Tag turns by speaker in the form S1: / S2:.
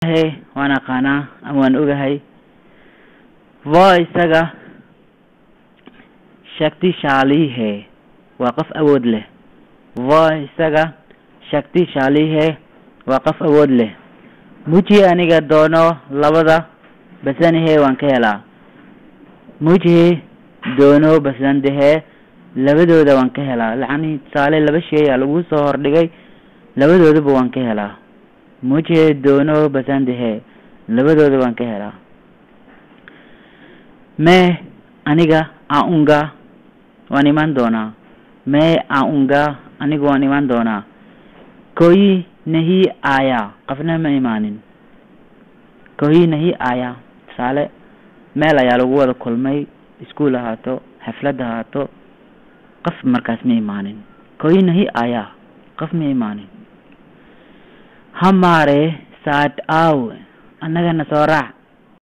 S1: है वाना खाना अमान उगा है वह इसका शक्तिशाली है वक़फ़ अवोद ले वह इसका शक्तिशाली है वक़फ़ अवोद ले मुझे अनिगा दोनों लबदा बसनी है वंकेला मुझे दोनों बसंद है labadooda waan ka helaa lacani saale laba shay ayaa lagu soo hordhigay labadoodaba waan ka helaa muje doono basande he labadooda waan ka helaa मैं aniga aunga waan iman doonaa मैं aunga aniga waan iman doonaa कोई नहीं आया qafna ma imaanin कोई नहीं आया saale meel ayaa lagu wada kulmay iskuul ahaato xaflad ahaato قف مركز में इमानिन कोई नहीं आया قف में इमानिन हमारे साथ आओ अन्नगा नसोरा